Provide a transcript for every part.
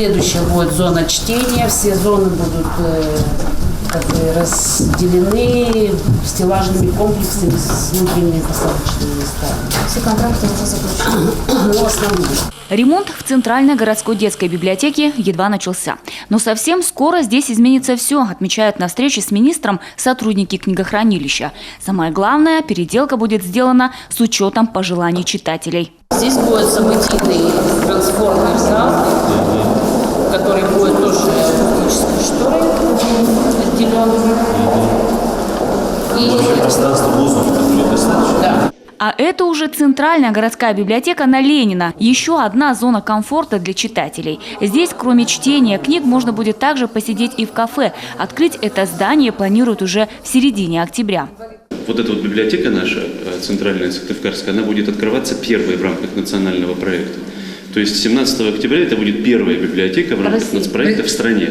Следующая будет зона чтения. Все зоны будут разделены стеллажными комплексами с внутренними посадочными местами. Все контракты уже заключены. Ну, основные. Ремонт в Центральной городской детской библиотеке едва начался. Но совсем скоро здесь изменится все, отмечают на встрече с министром сотрудники книгохранилища. Самое главное, переделка будет сделана с учетом пожеланий читателей. Здесь будет событийный трансформер-зал, который будет тоже технической шторой отделен. И пространство воздуха будет достаточно. Да. А это уже Центральная городская библиотека на Ленина. Еще одна зона комфорта для читателей. Здесь, кроме чтения книг, можно будет также посидеть и в кафе. Открыть это здание планируют уже в середине октября. Вот эта вот библиотека наша, Центральная Сыктывкарская, она будет открываться первой в рамках национального проекта. То есть 17 октября это будет первая библиотека в рамках нацпроекта в стране,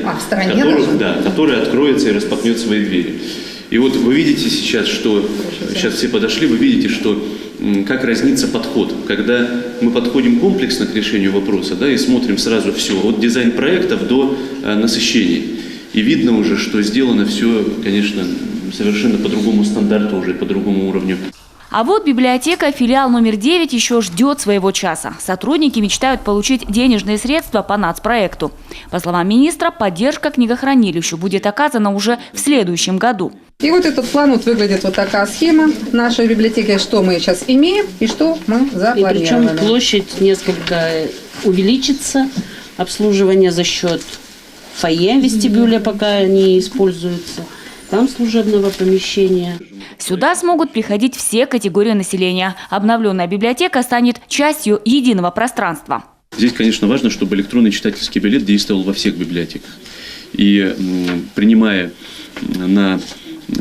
которая откроется и распахнет свои двери. И вот вы видите сейчас, что, сейчас все подошли, вы видите, что как разнится подход. Когда мы подходим комплексно к решению вопроса, да, и смотрим сразу все, от дизайн проектов до насыщения. И видно уже, что сделано все, конечно, совершенно по другому стандарту, уже по другому уровню. А вот библиотека, филиал номер 9, еще ждет своего часа. Сотрудники мечтают получить денежные средства по нацпроекту. По словам министра, поддержка книгохранилищу будет оказана уже в следующем году. И вот этот план вот выглядит вот такая схема нашей библиотеки, что мы сейчас имеем и что мы запланировали. И причем площадь несколько увеличится, обслуживание за счет фойе, вестибюля пока не используется, там служебного помещения. Сюда смогут приходить все категории населения. Обновленная библиотека станет частью единого пространства. Здесь, конечно, важно, чтобы электронный читательский билет действовал во всех библиотеках. И принимая на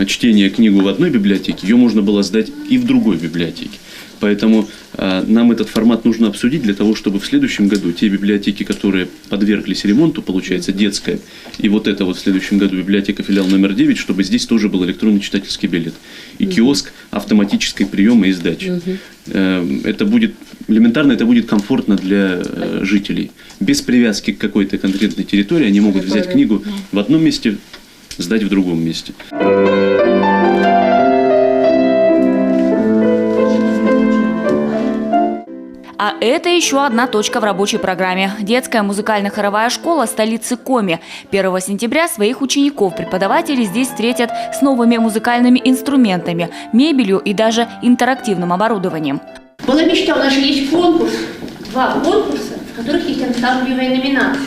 чтение книгу в одной библиотеке, ее можно было сдать и в другой библиотеке. Поэтому нам этот формат нужно обсудить для того, чтобы в следующем году те библиотеки, которые подверглись ремонту, получается детская, и вот это вот в следующем году библиотека филиал номер 9, чтобы здесь тоже был электронный читательский билет. И киоск автоматической приема и сдачи. Это будет элементарно, это будет комфортно для жителей. Без привязки к какой-то конкретной территории они могут взять книгу в одном месте, сдать в другом месте. А это еще одна точка в рабочей программе. Детская музыкально-хоровая школа столицы Коми. 1 сентября своих учеников преподаватели здесь встретят с новыми музыкальными инструментами, мебелью и даже интерактивным оборудованием. Была мечта, у нас же есть конкурс, 2 конкурса, в которых есть ансамблевая номинация.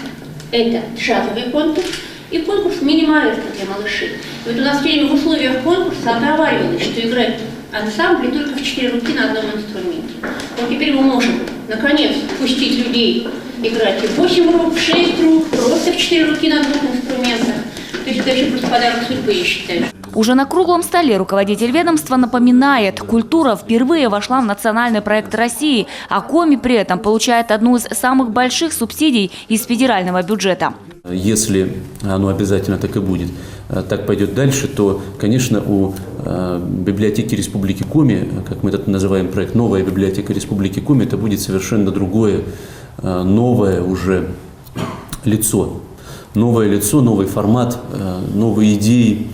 Это джазовый конкурс и конкурс мини-маэстро для малышей. И вот у нас все время в условиях конкурса оговаривалось, что играть ансамбли только в 4 руки на одном инструменте. Вот теперь мы можем, наконец, пустить людей играть и в 8 рук, в 6 рук, просто в 4 руки на 2 инструментах. То есть это еще просто подарок судьбы, я считаю. Уже на круглом столе руководитель ведомства напоминает, культура впервые вошла в национальный проект России, а Коми при этом получает одну из самых больших субсидий из федерального бюджета. Если оно обязательно так и будет, так пойдет дальше, то, конечно, у библиотеки Республики Коми, как мы это называем проект «Новая библиотека Республики Коми», это будет совершенно другое, новое уже лицо. Новое лицо, новый формат, новые идеи.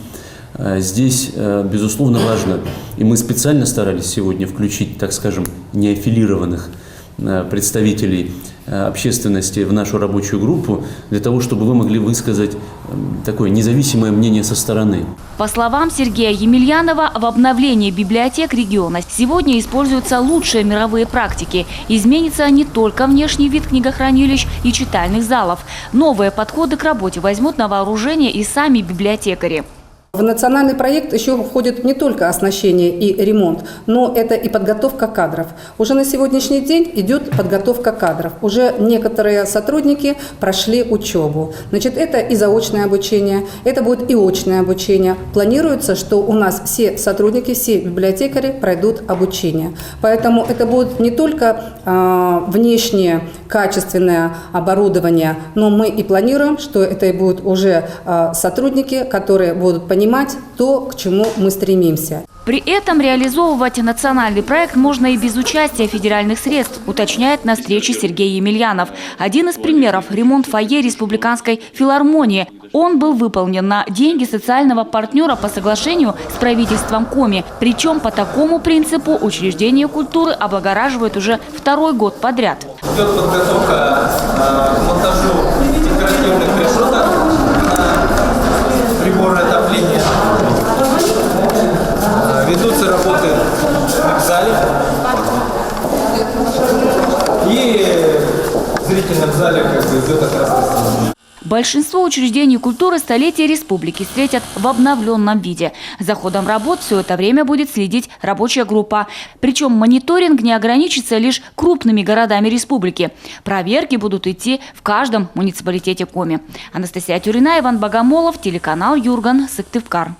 Здесь, безусловно, важно, и мы специально старались сегодня включить, так скажем, неаффилированных представителей общественности в нашу рабочую группу, для того, чтобы вы могли высказать такое независимое мнение со стороны. По словам Сергея Емельянова, в обновлении библиотек региона сегодня используются лучшие мировые практики. Изменится не только внешний вид книгохранилищ и читальных залов. Новые подходы к работе возьмут на вооружение и сами библиотекари. В национальный проект еще входит не только оснащение и ремонт, но это и подготовка кадров. Уже на сегодняшний день идет подготовка кадров. Уже некоторые сотрудники прошли учебу. Значит, это и заочное обучение, это будет и очное обучение. Планируется, что у нас все сотрудники, все библиотекари пройдут обучение. Поэтому это будет не только внешнее качественное оборудование, но мы и планируем, что это и будут уже сотрудники, которые будут понимать то, к чему мы стремимся. При этом реализовывать национальный проект можно и без участия федеральных средств, уточняет на встрече Сергей Емельянов. Один из примеров – ремонт фойе Республиканской филармонии. Он был выполнен на деньги социального партнера по соглашению с правительством Коми. Причем по такому принципу учреждения культуры облагораживают уже второй год подряд. Идет подготовка к монтажу декоративных решеток на приборное отопление. Ведутся работы в зале и в зрительном зале идет как раз. Большинство учреждений культуры столетия республики встретят в обновленном виде. За ходом работ все это время будет следить рабочая группа. Причем мониторинг не ограничится лишь крупными городами республики. Проверки будут идти в каждом муниципалитете Коми. Анастасия Тюрина, Иван Богомолов, телеканал Юрган, Сыктывкар.